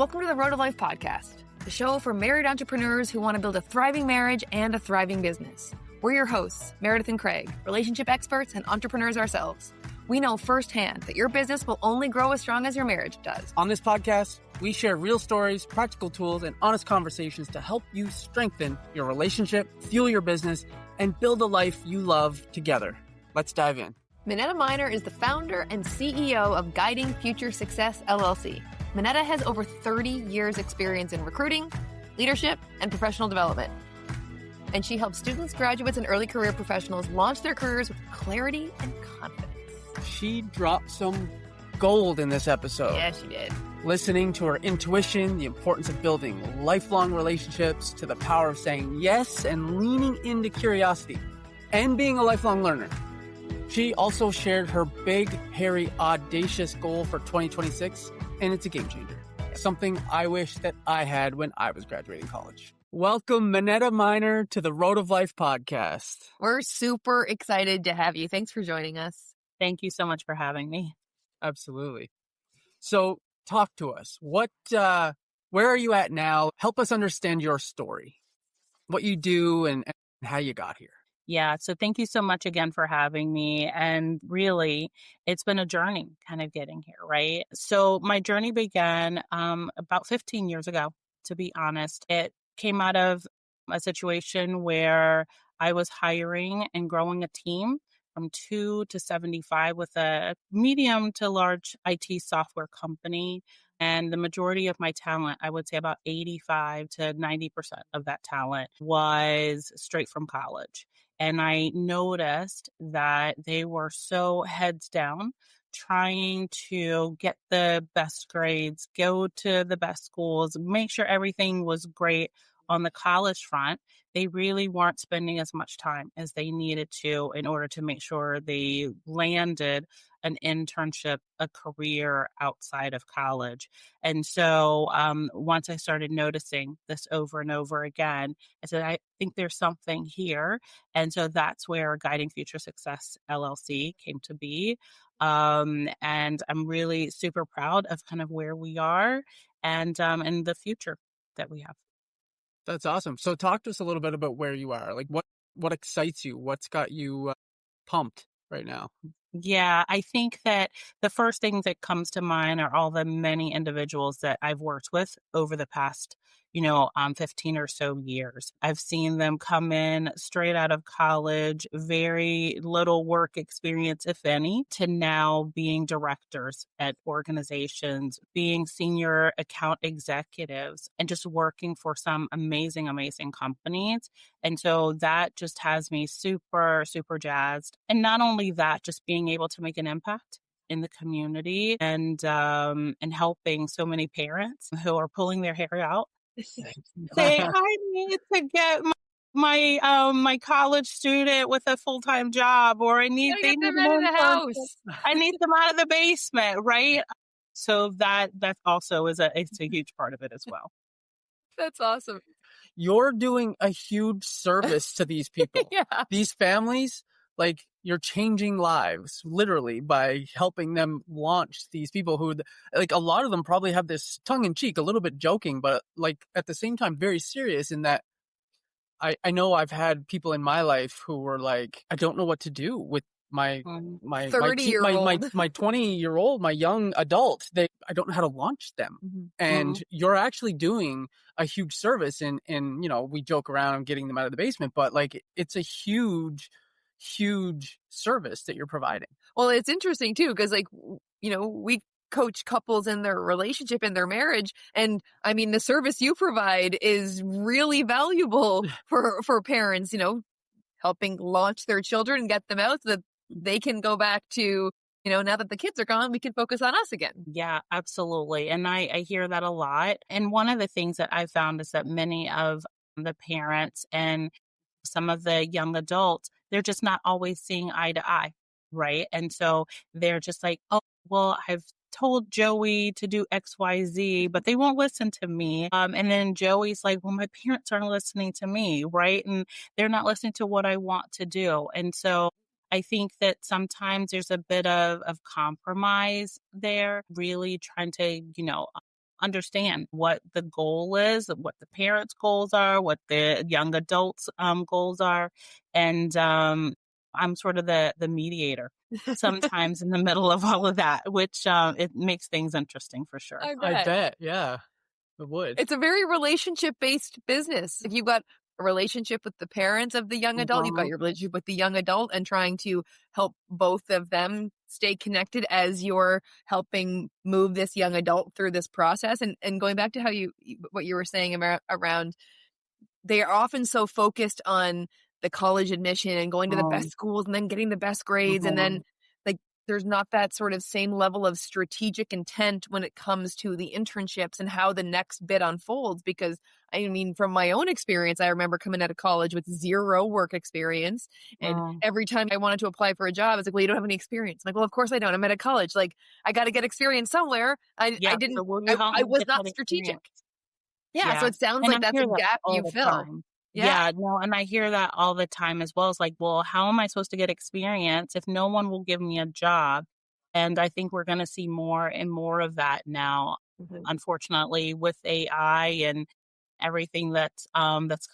Welcome to the Road of Life podcast, the show for married entrepreneurs who want to build a thriving marriage and a thriving business. We're your hosts, Meredith and Craig, relationship experts and entrepreneurs ourselves. We know firsthand that your business will only grow as strong as your marriage does. On this podcast, we share real stories, practical tools, and honest conversations to help you strengthen your relationship, fuel your business, and build a life you love together. Let's dive in. Minetta Miner is the founder and CEO of Guiding Future Success, LLC. Minetta has over 30 years experience in recruiting, leadership, and professional development. And she helps students, graduates, and early career professionals launch their careers with clarity and confidence. She dropped some gold in this episode. Yeah, she did. Listening to her intuition, the importance of building lifelong relationships, to the power of saying yes and leaning into curiosity, and being a lifelong learner. She also shared her big, hairy, audacious goal for 2026, and it's a game changer. Something I wish that I had when I was graduating college. Welcome, Minetta Miner, to the Road of Life podcast. We're super excited to have you. Thanks for joining us. Thank you so much for having me. Absolutely. So talk to us. Where are you at now? Help us understand your story, what you do and how you got here. Yeah. So thank you so much again for having me. And really, it's been a journey kind of getting here, right? So my journey began about 15 years ago, to be honest. It came out of a situation where I was hiring and growing a team from 2 to 75 with a medium to large IT software company. And the majority of my talent, I would say about 85 to 90% of that talent, was straight from college. And I noticed that they were so heads down, trying to get the best grades, go to the best schools, make sure everything was great on the college front. They really weren't spending as much time as they needed to in order to make sure they landed an internship, a career outside of college. And so once I started noticing this over and over again, I said, I think there's something here. And so that's where Guiding Future Success LLC came to be. And I'm really super proud of kind of where we are and the future that we have. That's awesome. So talk to us a little bit about where you are. Like what excites you? What's got you pumped right now? Yeah, I think that the first thing that comes to mind are all the many individuals that I've worked with over the past, 15 or so years. I've seen them come in straight out of college, very little work experience, if any, to now being directors at organizations, being senior account executives, and just working for some amazing, amazing companies. And so that just has me super, super jazzed. And not only that, just being able to make an impact in the community and helping so many parents who are pulling their hair out. Say, I need to get my college student with a full-time job, or I need them out of the house. I need them out of the basement, right? So that also it's a huge part of it as well. That's awesome. You're doing a huge service to these people. Yeah. These families, like you're changing lives literally by helping them launch these people who, like, a lot of them probably have this tongue in cheek, a little bit joking, but like at the same time, very serious in that I know I've had people in my life who were like, I don't know what to do with my 30-year-old, my 20-year-old, my young adult. I don't know how to launch them. Mm-hmm. And you're actually doing a huge service in, we joke around getting them out of the basement, but like it's a huge service that you're providing. Well, it's interesting too, because we coach couples in their relationship, in their marriage. And I mean, the service you provide is really valuable for parents, helping launch their children and get them out so that they can go back to, now that the kids are gone, we can focus on us again. Yeah, absolutely. And I hear that a lot. And one of the things that I found is that many of the parents and some of the young adults, they're just not always seeing eye to eye, right? And so they're just like, oh, well, I've told Joey to do XYZ, but they won't listen to me. And then Joey's like, well, my parents aren't listening to me, right? And they're not listening to what I want to do. And so I think that sometimes there's a bit of compromise there, really trying to, understand what the goal is, what the parents' goals are, what the young adults' goals are, and I'm sort of the mediator sometimes in the middle of all of that, which it makes things interesting for sure. I I bet. bet, yeah, it would. It's a very relationship-based business. If you've got a relationship with the parents of the young adult, you've got Mhm. your relationship with the young adult and trying to help both of them stay connected as you're helping move this young adult through this process. And going back to how what you were saying around they are often so focused on the college admission and going to the best Um, schools and then getting the best grades. And then mhm. like there's not that sort of same level of strategic intent when it comes to the internships and how the next bit unfolds. Because I mean, from my own experience, I remember coming out of college with zero work experience. And Mm. every time I wanted to apply for a job, it's like, well, you don't have any experience. I'm like, well, of course I don't. I'm at a college. Like, I got to get experience somewhere. I Yeah, didn't, so will you help I me was get not that strategic. experience? Yeah. So Yeah, it sounds and like I that's a hear that gap all you the fill. time. Yeah. Yeah, no, and I hear that all the time as well. It's like, well, how am I supposed to get experience if no one will give me a job? And I think we're gonna see more and more of that now, Mhm. unfortunately, with AI and everything that's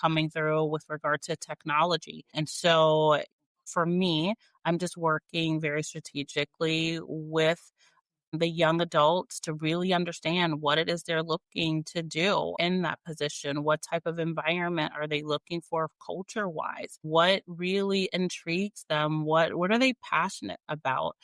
coming through with regard to technology. And so for me, I'm just working very strategically with the young adults to really understand what it is they're looking to do in that position. What type of environment are they looking for culture wise? What really intrigues them? What are they passionate about?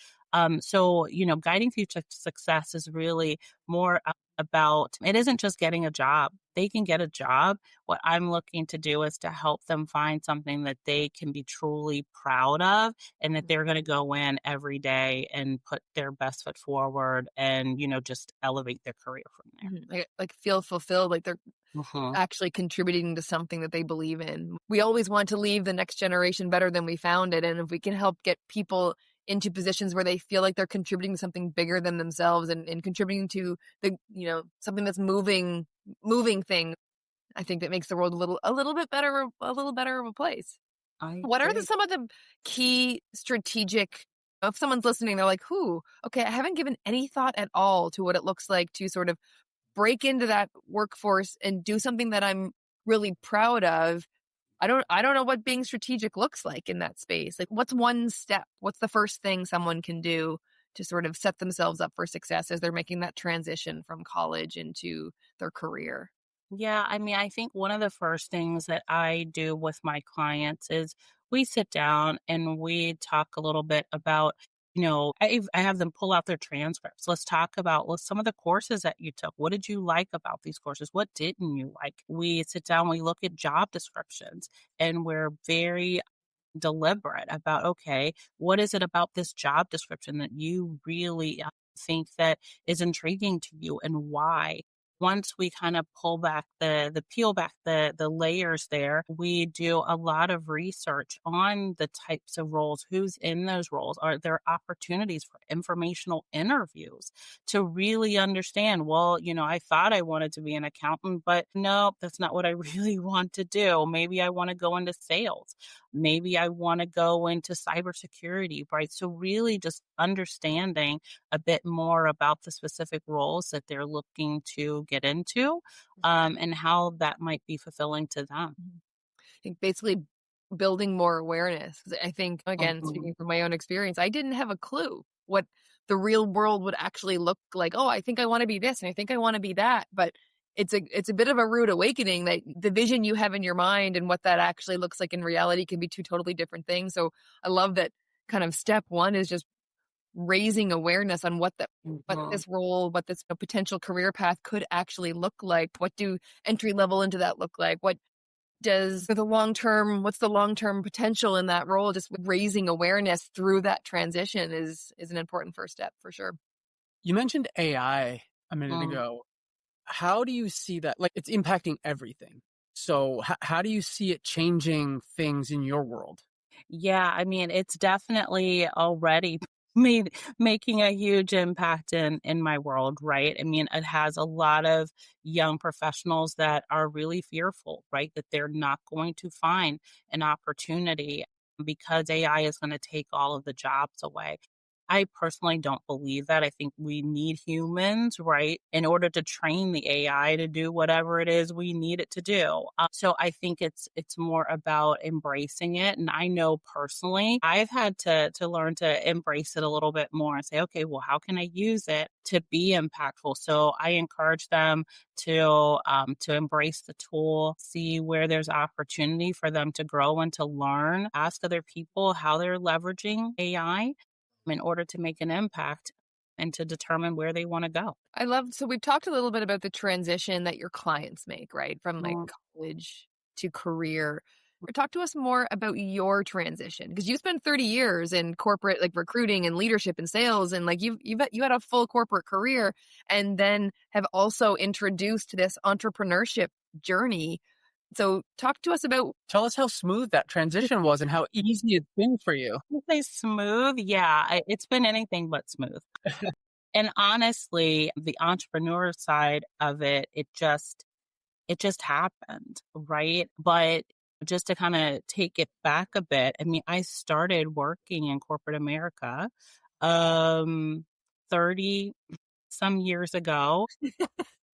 So, guiding future success is really more about it isn't just getting a job. They can get a job. What I'm looking to do is to help them find something that they can be truly proud of and that they're gonna go in every day and put their best foot forward and, just elevate their career from there. Mhm. Like feel fulfilled, like they're Mhm. actually contributing to something that they believe in. We always want to leave the next generation better than we found it, and if we can help get people into positions where they feel like they're contributing to something bigger than themselves and contributing to something that's moving thing, I think that makes the world a little better of a place. I What are agree. some of the key strategic if someone's listening, they're like, "Who? Okay, I haven't given any thought at all to what it looks like to sort of break into that workforce and do something that I'm really proud of." I don't know what being strategic looks like in that space. Like what's one step? What's the first thing someone can do to sort of set themselves up for success as they're making that transition from college into their career? Yeah, I mean, I think one of the first things that I do with my clients is we sit down and we talk a little bit about, I have them pull out their transcripts. Let's talk about some of the courses that you took. What did you like about these courses? What didn't you like? We sit down, we look at job descriptions, and we're very deliberate about, okay, what is it about this job description that you really think that is intriguing to you and why? Once we kind of pull back the peel back the layers there, we do a lot of research on the types of roles, who's in those roles. Are there opportunities for informational interviews to really understand, well, I thought I wanted to be an accountant, but no, that's not what I really want to do. Maybe I want to go into sales. Maybe I want to go into cybersecurity, right? So, really just understanding a bit more about the specific roles that they're looking to get into and how that might be fulfilling to them. Mhm. I think basically building more awareness. 'Cause I think, again, Mhm. speaking from my own experience, I didn't have a clue what the real world would actually look like. Oh, I think I want to be this and I think I want to be that. But it's a bit of a rude awakening that the vision you have in your mind and what that actually looks like in reality can be two totally different things. So I love that kind of step one is just raising awareness on what Mhm. this role, what this potential career path could actually look like. What do entry level into that look like? What's the long-term potential in that role? Just raising awareness through that transition is an important first step for sure. You mentioned AI a minute Mm. ago. How do you see that? Like, it's impacting everything. So, how do you see it changing things in your world? Yeah, I mean, it's definitely already making a huge impact in my world, right? I mean, it has a lot of young professionals that are really fearful, right? That they're not going to find an opportunity because AI is going to take all of the jobs away. I personally don't believe that. I think we need humans, right, in order to train the AI to do whatever it is we need it to do. So I think it's more about embracing it. And I know personally, I've had to learn to embrace it a little bit more and say, okay, well, how can I use it to be impactful? So I encourage them to embrace the tool, see where there's opportunity for them to grow and to learn, ask other people how they're leveraging AI in order to make an impact and to determine where they want to go. I love so we've talked a little bit about the transition that your clients make, right? From like Mm, college to career. Talk to us more about your transition because you spent 30 years in corporate like recruiting and leadership and sales and like you had a full corporate career and then have also introduced this entrepreneurship journey. So talk to us about Tell us how smooth that transition was and how easy it's been for you. I say smooth. Yeah, it's been anything but smooth. And honestly, the entrepreneur side of it, it just happened, right? But just to kind of take it back a bit, I mean, I started working in corporate America um 30 some years ago.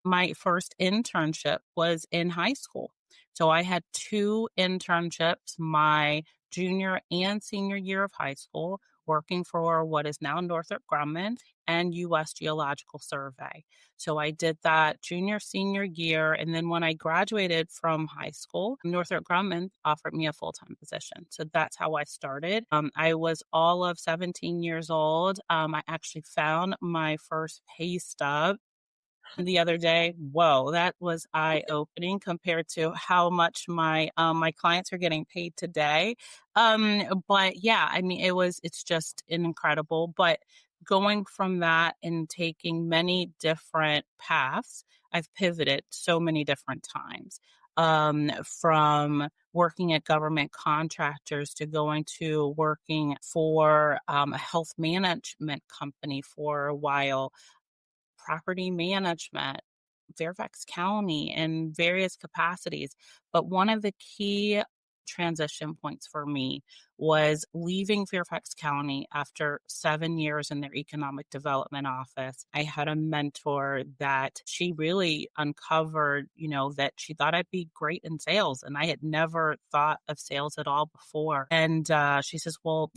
My first internship was in high school. So I had 2 internships my junior and senior year of high school working for what is now Northrop Grumman and US Geological Survey. So I did that junior, senior year. And then when I graduated from high school, Northrop Grumman offered me a full-time position. So that's how I started. I was all of 17 years old. I actually found my first pay stub the other day. Whoa, that was eye-opening compared to how much my clients are getting paid today. But yeah, I mean, it's just incredible. But going from that and taking many different paths, I've pivoted so many different times. From working at government contractors to going to working for a health management company for a while, property management, Fairfax County in various capacities. But one of the key transition points for me was leaving Fairfax County after 7 years in their economic development office. I had a mentor that she really uncovered, that she thought I'd be great in sales. And I had never thought of sales at all before. And she says, well,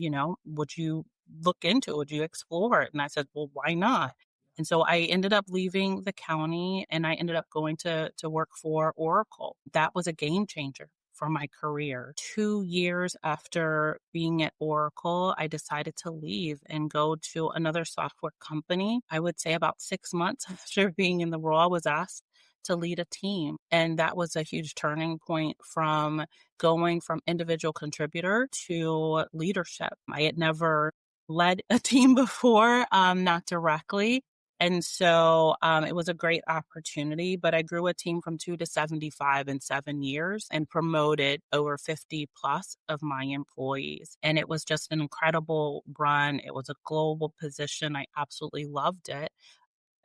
would you look into it? Would you explore it? And I said, well, why not? And so I ended up leaving the county and I ended up going to work for Oracle. That was a game changer for my career. 2 years after being at Oracle, I decided to leave and go to another software company. I would say about 6 months after being in the role, I was asked to lead a team. And that was a huge turning point from going from individual contributor to leadership. I had never led a team before, not directly. And so it was a great opportunity, but I grew a team from 2 to 75 in 7 years and promoted over 50 plus of my employees. And it was just an incredible run. It was a global position. I absolutely loved it.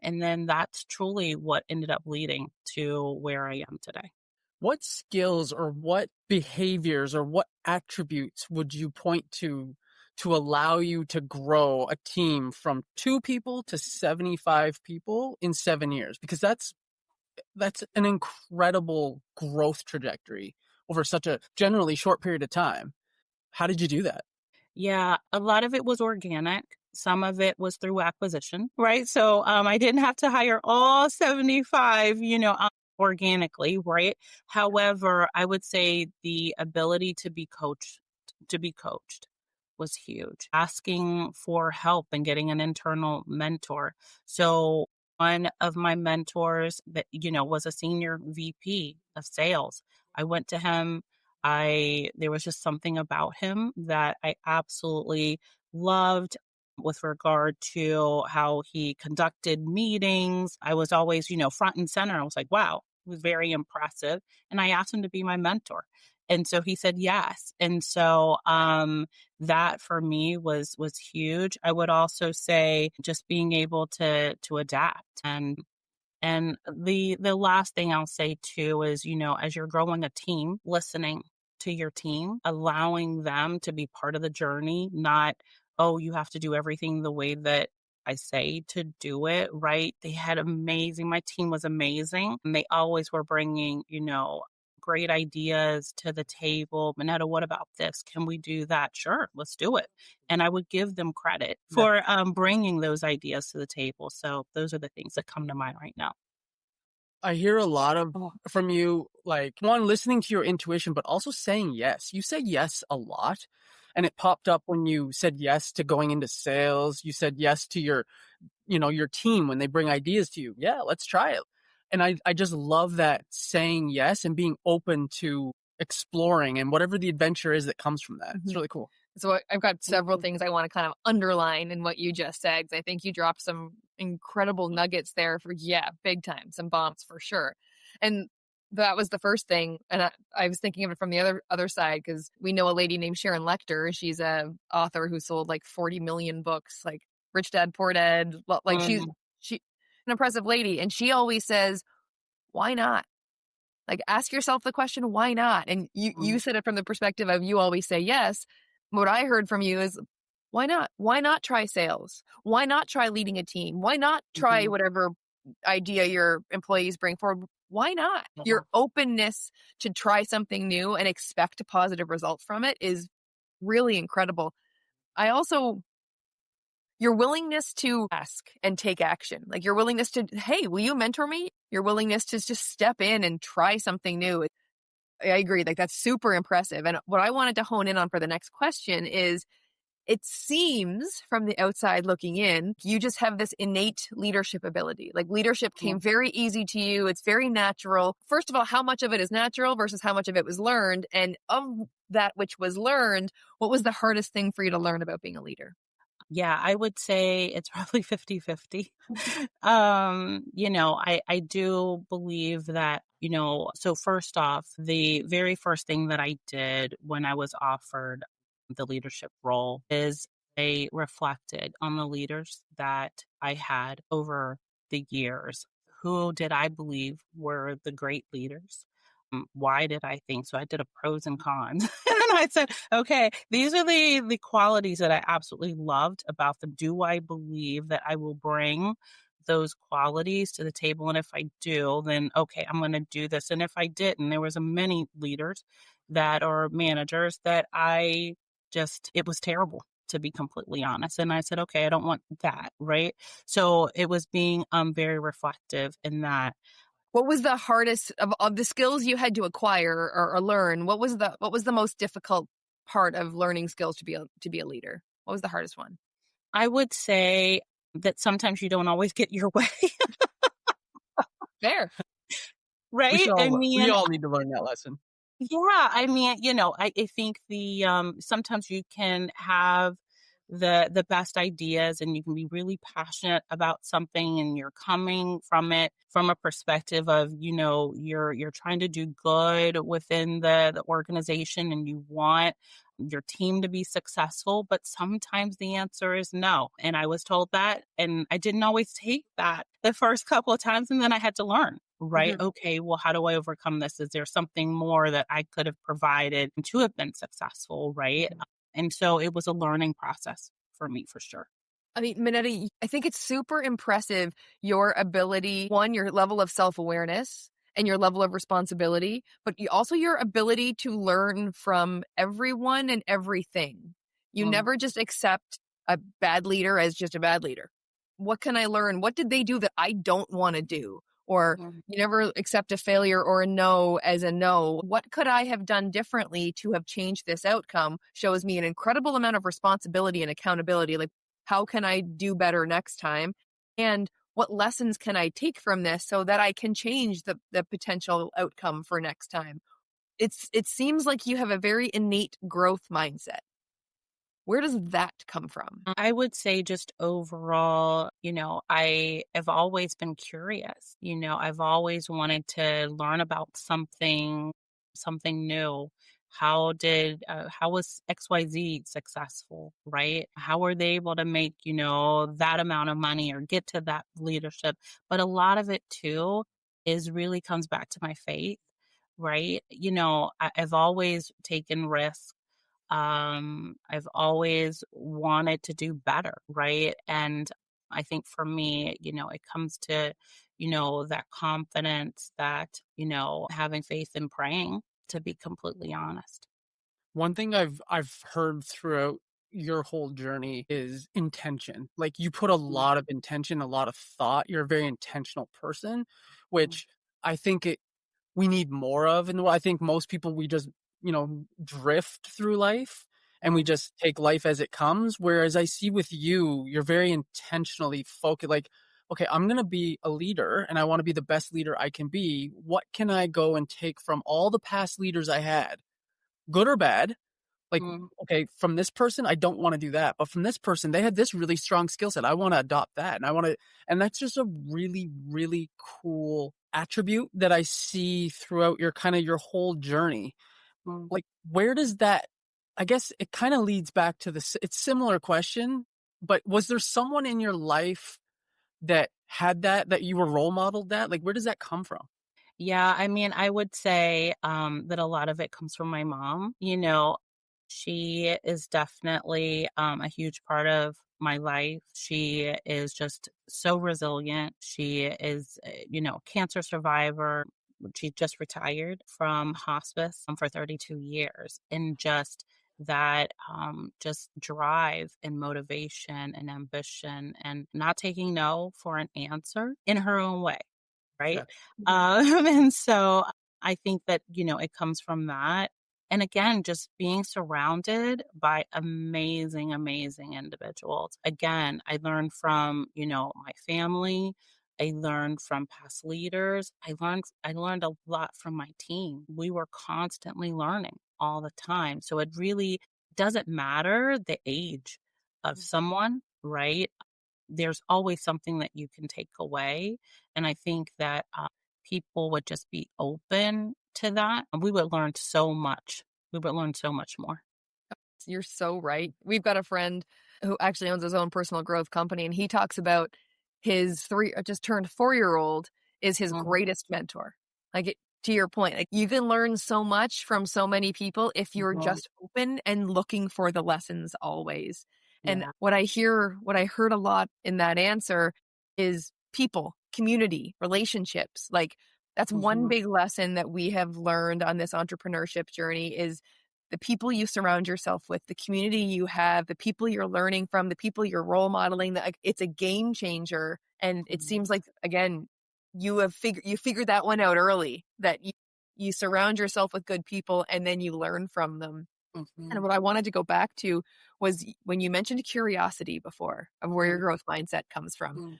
And then that's truly what ended up leading to where I am today. What skills or what behaviors or what attributes would you point to allow you to grow a team from 2 people to 75 people in 7 years? Because that's an incredible growth trajectory over such a generally short period of time. How did you do that? Yeah, a lot of it was organic. Some of it was through acquisition, right? So I didn't have to hire all 75, organically, right? However, I would say the ability to be coached was huge. Asking for help and getting an internal mentor. So one of my mentors that, was a senior VP of sales. I went to him. There was just something about him that I absolutely loved with regard to how he conducted meetings. I was always, front and center. I was like, wow, it was very impressive. And I asked him to be my mentor. And so he said yes. And so that for me was huge. I would also say just being able to adapt and the last thing I'll say too is, as you're growing a team, listening to your team, allowing them to be part of the journey, not oh, you have to do everything the way that I say to do it, right? They had amazing my team was amazing, and they always were bringing, great ideas to the table. "Minetta, what about this? Can we do that?" "Sure, let's do it." And I would give them credit Yeah. for, bringing those ideas to the table. So those are the things that come to mind right now. I hear a lot of Oh. from you, like, one, listening to your intuition, but also saying yes. You say yes a lot, and it popped up when you said yes to going into sales. You said yes to your team when they bring ideas to you. Yeah, let's try it. And I just love that saying yes and being open to exploring and whatever the adventure is that comes from that. It's Mhm. really cool. So I've got several Mhm. things I want to kind of underline in what you just said. 'Cause I think you dropped some incredible nuggets there for, yeah, big time, some bombs for sure. And that was the first thing. And I was thinking of it from the other side because we know a lady named Sharon Lechter. She's a author who sold like 40 million books, like Rich Dad Poor Dad. Like Mhm. she an impressive lady, and she always says, "Why not?" Like, ask yourself the question, why not? And you Mhm. said it from the perspective of you always say yes. What I heard from you is, why not? Why not try sales? Why not try leading a team? Why not try Mhm. whatever idea your employees bring forward? Why not? Yeah. Your openness to try something new and expect a positive result from it is really incredible. I also your willingness to ask and take action, like your willingness to, hey, will you mentor me? Your willingness to just step in and try something new. I agree. Like that's super impressive. And what I wanted to hone in on for the next question is it seems from the outside looking in, you just have this innate leadership ability. Like leadership came very easy to you. It's very natural. First of all, how much of it is natural versus how much of it was learned? And of that which was learned, what was the hardest thing for you to learn about being a leader? Yeah, I would say it's probably 50-50. I do believe that, so first off, the very first thing that I did when I was offered the leadership role is I reflected on the leaders that I had over the years. Who did I believe were the great leaders? Why did I think so? I did a pros and cons. And then I said, okay, these are the qualities that I absolutely loved about them. Do I believe that I will bring those qualities to the table? And if I do, then okay, I'm going to do this. And if I didn't, there was a many leaders that or managers that it was terrible, to be completely honest. And I said, okay, I don't want that, right? So it was being very reflective in that. What was the hardest of the skills you had to acquire or learn? What was the most difficult part of learning skills to be a leader? What was the hardest one? I would say that sometimes you don't always get your way, Fair. right? I We mean, all need to learn that lesson. yeah, I mean, I think sometimes you can have the best ideas and you can be really passionate about something and you're coming from it from a perspective of, you're trying to do good within the organization and you want your team to be successful, but sometimes the answer is no. And I was told that and I didn't always take that the first couple of times and then I had to learn. Right. Mhm. Okay. Well, how do I overcome this? Is there something more that I could have provided to have been successful? Right. And so it was a learning process for me for sure. I mean, Minetti, I think it's super impressive your ability, one, your level of self-awareness and your level of responsibility, but also your ability to learn from everyone and everything. You Mm, never just accept a bad leader as just a bad leader. What can I learn? What did they do that I don't want to do? Or mm, you never accept a failure or a no as a no. What could I have done differently to have changed this outcome? Shows me an incredible amount of responsibility and accountability. Like, how can I do better next time? And what lessons can I take from this so that I can change the potential outcome for next time? It seems like you have a very innate growth mindset. Where does that come from? I would say just overall, I have always been curious. I've always wanted to learn about something new. How was XYZ successful, right? How were they able to make, that amount of money or get to that leadership? But a lot of it too is really comes back to my faith, right? I've always taken risks. I've always wanted to do better, right? And I think for me, it comes to, that confidence, that, having faith and praying, to be completely honest. One thing I've heard throughout your whole journey is intention. Like, you put a Mm, lot of intention, a lot of thought. You're a very intentional person, mm, which I think we need more of in the world. I think most people, we just, drift through life and we mm, just take life as it comes. Whereas I see with you, you're very intentionally focused. Like, okay, I'm going to be a leader and I want to be the best leader I can be. What can I go and take from all the past leaders I had, good or bad? Like, mm, okay, from this person, I don't wanna do that, but from this person, they had this really strong skill set. I wanna adopt that, and that's just a really, really cool attribute that I see throughout your whole journey. mm. Like, where does that, I guess it kinda leads back to it's similar question, but was there someone in your life that had that you were role modeled that? Like, where does that come from? Yeah, I mean, I would say, that a lot of it comes from my mom. She is definitely, a huge part of my life. She is just so resilient. She is, cancer survivor. She just retired from hospice, for 32 years, and just that, just drive and motivation and ambition and not taking no for an answer in her own way. Right? Okay. And so I think that, it comes from that. And again, just being surrounded by amazing, amazing individuals. Again, I learned from, my family. I learned from past leaders. I learned a lot from my team. We were constantly learning all the time. So it really doesn't matter the age of someone, right? There's always something that you can take away. And I think that people would just be open to that. We would learn so much. We would learn so much more. You're so right. We've got a friend who actually owns his own personal growth company, and he talks about his just turned 4-year-old is his Mhm, greatest mentor. Like, to your point, like, you can learn so much from so many people if you're mhm. just open and looking for the lessons always. And Yeah. what I heard a lot in that answer is people, community, relationships. Like, that's one Mhm, big lesson that we have learned on this entrepreneurship journey is the people you surround yourself with, the community you have, the people you're learning from, the people you're role modeling, that like, it's a game changer. And it seems mhm, like, again, you figured that one out early, that you surround yourself with good people and then you learn from them. And mhm, what I wanted to go back to was when you mentioned curiosity before, of where your mhm, growth mindset comes from. mhm.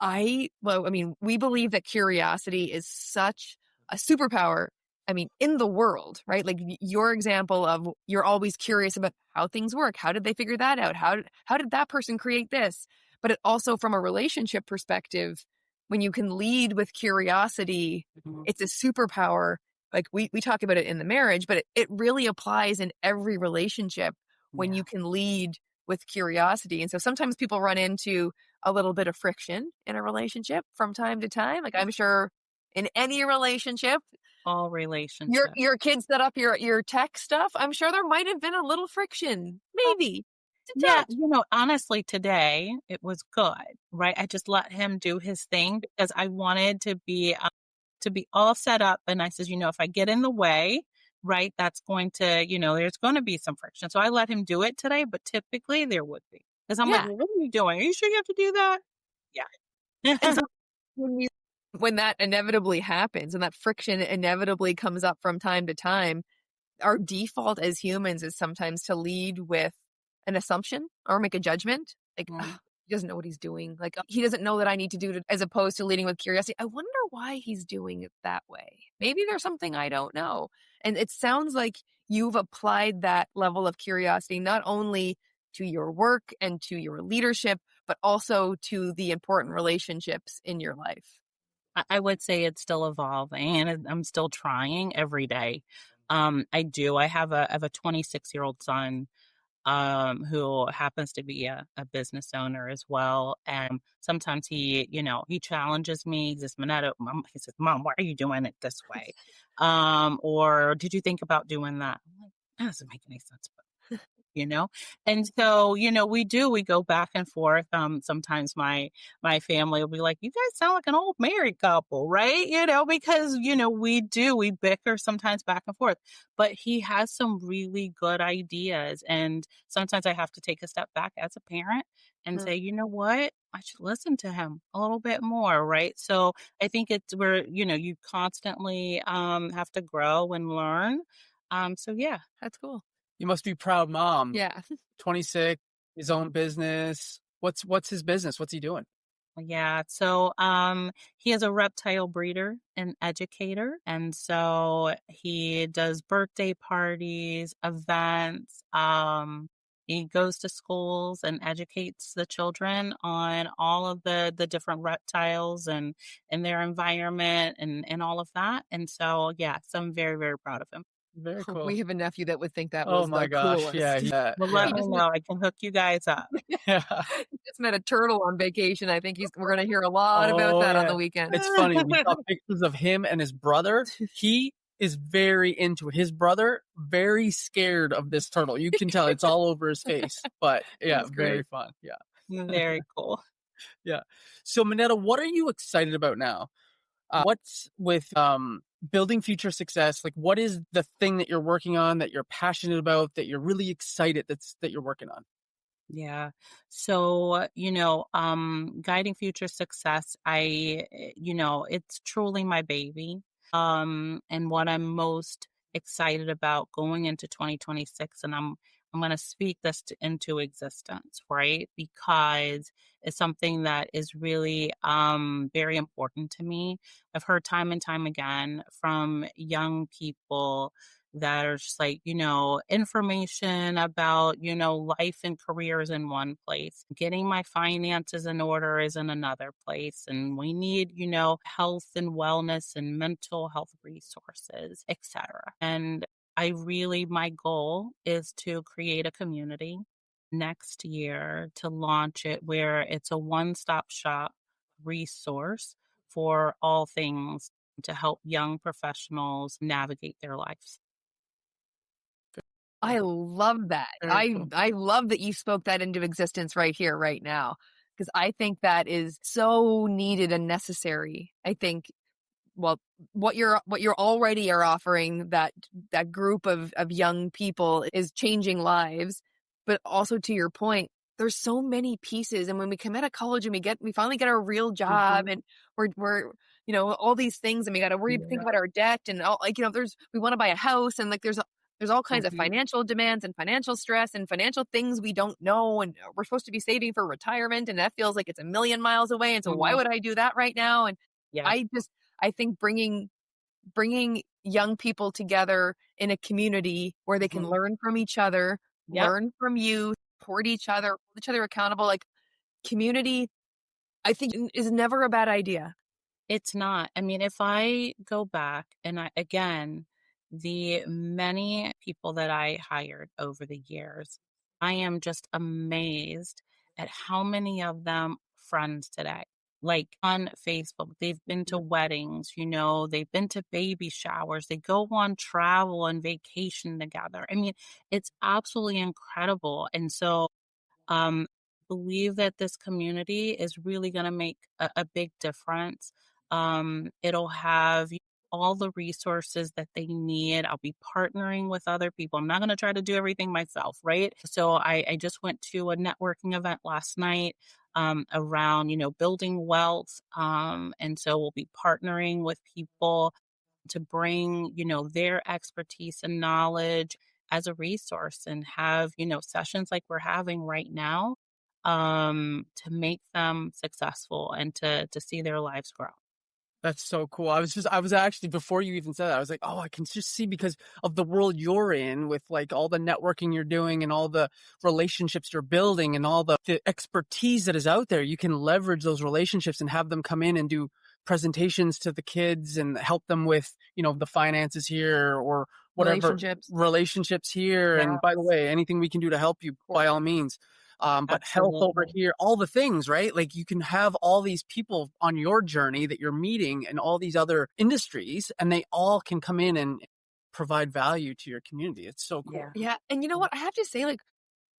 I mean, we believe that curiosity is such a superpower. I mean, in the world, right? Like, your example of you're always curious about how things work. How did they figure that out? How did that person create this? But it also, from a relationship perspective, when you can lead with curiosity, Mhm. it's a superpower. Like, we talk about it in the marriage, but it really applies in every relationship when you Yeah. can lead with curiosity. And so sometimes people run into a little bit of friction in a relationship from time to time. Like, I'm sure in any relationship, All your relationship. your kids set up your tech stuff. I'm sure there might have been a little friction, maybe it's a Yeah, touch. honestly, today it was good, right? I just let him do his thing because I wanted to be all set up. And I says, if I get in the way, right, that's going to, there's going to be some friction. So I let him do it today, but typically there would be because I'm like, Yeah, well, what are you doing? Are you sure you have to do that? and Yeah. so when that inevitably happens and that friction inevitably comes up from time to time, our default as humans is sometimes to lead with an assumption or make a judgment. Like, Mhm, "Ugh, he doesn't know what he's doing. Like, he doesn't know that I need to do it," as opposed to leading with curiosity. I wonder why he's doing it that way. Maybe there's something I don't know. And it sounds like you've applied that level of curiosity not only to your work and to your leadership, but also to the important relationships in your life. I would say it's still evolving and I'm still trying every day. I have a 26-year-old son who happens to be a business owner as well. And sometimes he challenges me. He says, Minetta, Mom, he says, Mom, why are you doing it this way? Or did you think about doing that? I'm like, that doesn't make any sense. you know? And so, we go back and forth. Sometimes my family will be like, "You guys sound like an old married couple," right? Because, we bicker sometimes back and forth, but he has some really good ideas. And sometimes I have to take a step back as a parent and Mm, say, you know what? I should listen to him a little bit more, right? So I think it's where, you constantly have to grow and learn. So yeah. that's cool. You must be proud mom. Yeah. 26, his own business. What's his business? What's he doing? Yeah. So he is a reptile breeder and educator. And so he does birthday parties, events. He goes to schools and educates the children on all of the different reptiles and their environment and all of that. And so yeah, so I'm very, very proud of him. Very We cool. have a nephew that would think that Oh was my the gosh. Yeah, coolest. Well, yeah. let He me just met know. I can hook you guys up. Yeah. he just met a turtle on vacation. I think we're gonna hear a lot about Oh that on the yeah. weekend. It's funny. We saw pictures of him and his brother. He is very into it. His brother, very scared of this turtle. You can tell it's all over his face. But yeah, That's very great. fun. Yeah. Very cool. Yeah. So Minetta, what are you excited about now? What's with building future success? Like, what is the thing that you're working on that you're passionate about, that you're really excited that you're working on? Yeah. So, guiding future success, it's truly my baby. And what I'm most excited about going into 2026, and I'm going to speak this into existence, right? Because it's something that is really very important to me. I've heard time and time again from young people that are just like, information about, life and careers in one place. Getting my finances in order is in another place. And we need, health and wellness and mental health resources, etc. And my goal is to create a community next year to launch it where it's a one-stop shop resource for all things to help young professionals navigate their lives. I love that. Very I cool. I love that you spoke that into existence right here, right now, because I think that is so needed and necessary. I think, well, what you're already are offering that group of young people is changing lives, but also to your point, there's so many pieces, and when we come out of college and we finally get our real job, Mhm. and we're all these things, and we got to worry think Yeah. about our debt, and all, like, there's we want to buy a house, and like there's all kinds of Mhm. financial demands and financial stress and financial things we don't know, and we're supposed to be saving for retirement, and that feels like it's a million miles away, and so why Mhm. would I do that right now? And Yeah. I just I think bringing young people together in a community where they can Mhm. learn from each other, Yep. learn from you, support each other, hold each other accountable, like community, I think is never a bad idea. It's not. I mean, if I go back and again, the many people that I hired over the years, I am just amazed at how many of them friends today. Like on Facebook, they've been to weddings, they've been to baby showers, they go on travel and vacation together. I mean, it's absolutely incredible. And so believe that this community is really going to make a big difference. It'll have all the resources that they need. I'll be partnering with other people. I'm not going to try to do everything myself, right? So I just went to a networking event last night around, building wealth. And so we'll be partnering with people to bring, their expertise and knowledge as a resource and have, sessions like we're having right now to make them successful and to see their lives grow. That's so cool. I was actually, before you even said that, I was like, oh, I can just see because of the world you're in with like all the networking you're doing and all the relationships you're building and all the expertise that is out there. You can leverage those relationships and have them come in and do presentations to the kids and help them with, the finances here or whatever Relationships. relationships here. Yeah, And by the way, anything we can do to help you, by all means. But health over absolutely. here, all the things, right? Like you can have all these people on your journey that you're meeting and all these other industries, and they all can come in and provide value to your community. It's so cool. Yeah. Yeah, and you know what? I have to say, like,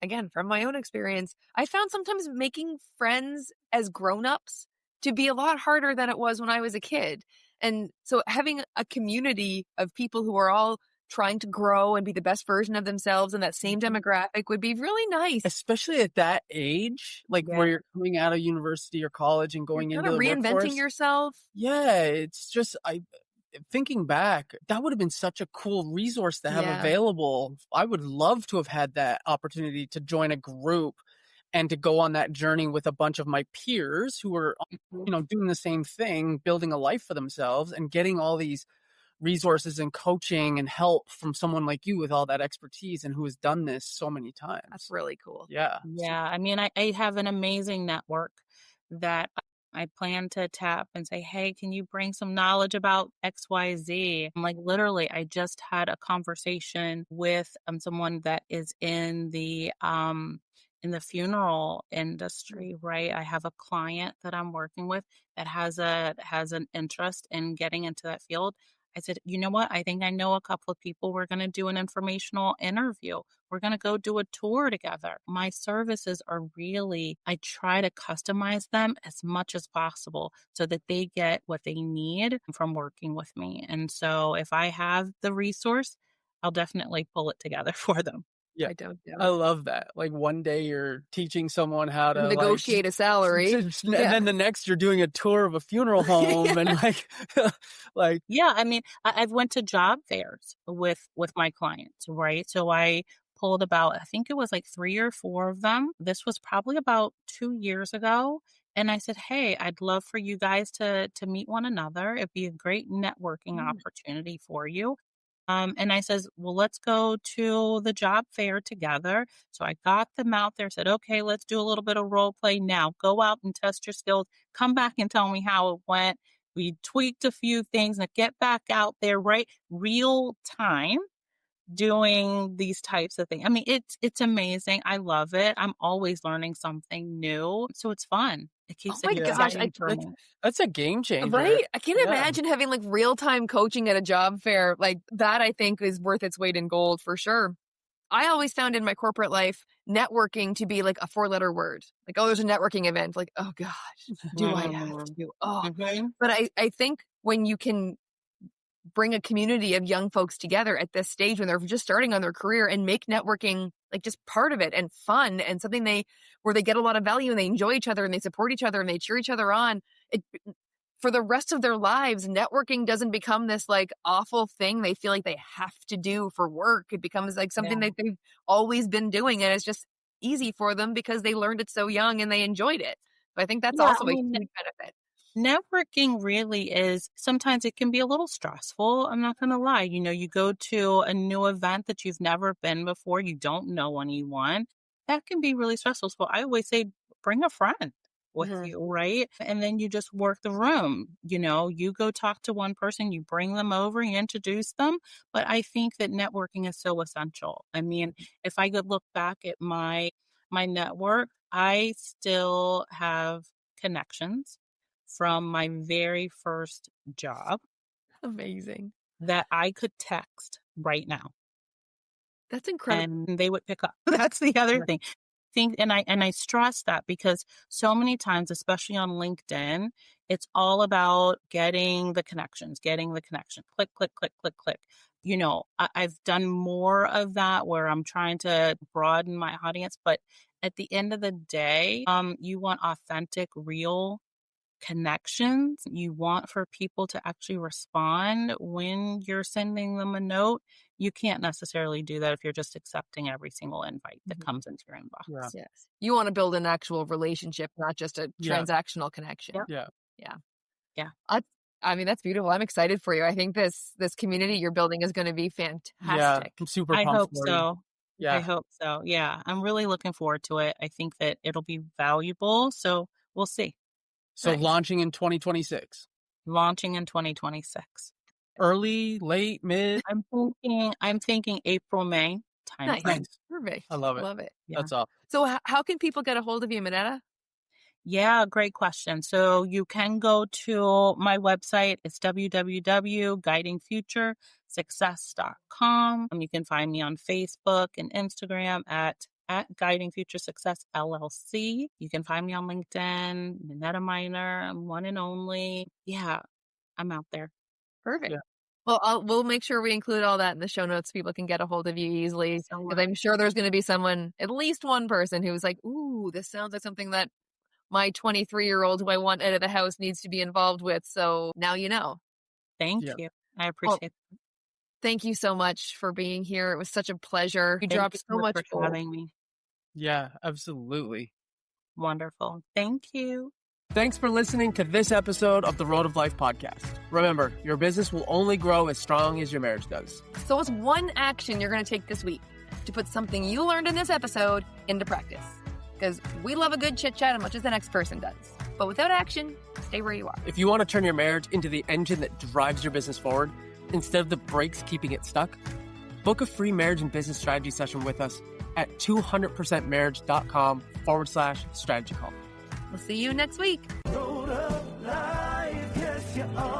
again, from my own experience, I found sometimes making friends as grown-ups to be a lot harder than it was when I was a kid. And so having a community of people who are all trying to grow and be the best version of themselves in that same demographic would be really nice. Especially at that age, like Yeah. where you're coming out of university or college and You're going kind into of the reinventing workforce. yourself. Yeah, it's just thinking back, that would have been such a cool resource to have Yeah. available. I would love to have had that opportunity to join a group and to go on that journey with a bunch of my peers who were, doing the same thing, building a life for themselves and getting all these resources and coaching and help from someone like you with all that expertise and who has done this so many times. That's really cool. Yeah. Yeah, I mean, I have an amazing network that I plan to tap and say, "Hey, can you bring some knowledge about XYZ?" I'm like, literally, I just had a conversation with someone that is in the funeral industry, right? I have a client that I'm working with that has an interest in getting into that field. I said, "You know what? I think I know a couple of people. We're going to do an informational interview. We're going to go do a tour together." My services are really, I try to customize them as much as possible so that they get what they need from working with me. And so if I have the resource, I'll definitely pull it together for them. Yeah. I don't I doubt. love that. Like one day you're teaching someone how to Negotiate a salary. and Yeah. then the next you're doing a tour of a funeral home and like Yeah, I mean, I've went to job fairs with my clients, right? So I pulled about, I think it was like 3 or 4 of them. This was probably about 2 years ago, and I said, "Hey, I'd love for you guys to meet one another. It'd be a great networking Mm. opportunity for you." And I says, "Well, let's go to the job fair together." So I got them out there, said, "Okay, let's do a little bit of role play now. Go out and test your skills. Come back and tell me how it went." We tweaked a few things and get back out there, right? Real time doing these types of things. I mean, it's amazing. I love it. I'm always learning something new. So it's fun. It Oh keeps it my yeah. gosh, exciting for me. That's a game changer. right? I can't Yeah. imagine having like real-time coaching at a job fair. Like that I think is worth its weight in gold for sure. I always found in my corporate life networking to be like a four-letter word. Like, oh, there's a networking event. Like, oh gosh, do I have Mm. to? Oh, Mhm. but I think when you can bring a community of young folks together at this stage when they're just starting on their career and make networking like just part of it and fun and something where they get a lot of value and they enjoy each other and they support each other and they cheer each other on. It for the rest of their lives, networking doesn't become this like awful thing they feel like they have to do for work. It becomes like something Yeah. that they've always been doing and it's just easy for them because they learned it so young and they enjoyed it. So I think that's Yeah, also I a mean, huge benefit. networking really is, sometimes it can be a little stressful. I'm not going to lie. You go to a new event that you've never been before, you don't know anyone. That can be really stressful. So I always say, bring a friend with Mhm. you, right? And then you just work the room. You go talk to one person, you bring them over, you introduce them. But I think that networking is so essential. I mean, if I could look back at my network, I still have connections from my very first job Amazing. that I could text right now That's incredible. and they would pick up. That's the other thing. And I stress that because so many times, especially on LinkedIn, it's all about getting the connections, getting the connection. Click, click, click, click, click. I've done more of that where I'm trying to broaden my audience, but at the end of the day, you want authentic, real connections. You want for people to actually respond when you're sending them a note. You can't necessarily do that if you're just accepting every single invite that Mhm. comes into your Yeah. inbox. Yes. You want to build an actual relationship, not just a Yeah. transactional connection. Yep. Yeah. Yeah. Yeah. I I mean, that's beautiful. I'm excited for you. I think this community you're building is going to be Yeah. fantastic. I'm super I pumped hope for you. so. I Yeah. hope so. Yeah. I'm really looking forward to it. I think that it'll be valuable. So we'll see. So Nice. launching in 2026. Launching in 2026. Early, late, mid. I'm thinking April, May Nice. timeframe. Nice. Perfect. I love it. Love it. Yeah. That's awesome. So how can people get a hold of you, Minetta? Yeah, great question. So you can go to my website. It's www.guidingfuturesuccess.com. You can find me on Facebook and Instagram at at Guiding Future Success LLC. You can find me on LinkedIn, Minetta Minor. I'm one and only. Yeah, I'm out there. Perfect. Yeah. Well, we'll make sure we include all that in the show notes. People can get a hold of you easily So because I'm sure there's going to be someone, at least one person who's like, ooh, this sounds like something that my 23-year-old who I want out of the house needs to be involved with. So now you know. thank Yeah. you. I Well, appreciate it. thank you so much for being here. It was such a pleasure. You Thank dropped you so so much much for gold. having me. Yeah, absolutely. Wonderful. Thank you. Thanks for listening to this episode of the Road of Life podcast. Remember, your business will only grow as strong as your marriage does. So what's one action you're going to take this week to put something you learned in this episode into practice? Because we love a good chit chat as much as the next person does. But without action, stay where you are. If you want to turn your marriage into the engine that drives your business forward, instead of the brakes keeping it stuck, book a free marriage and business strategy session with us at 200percentmarriage.com/strategy call. We'll see you next week. Road of life, yes, you are.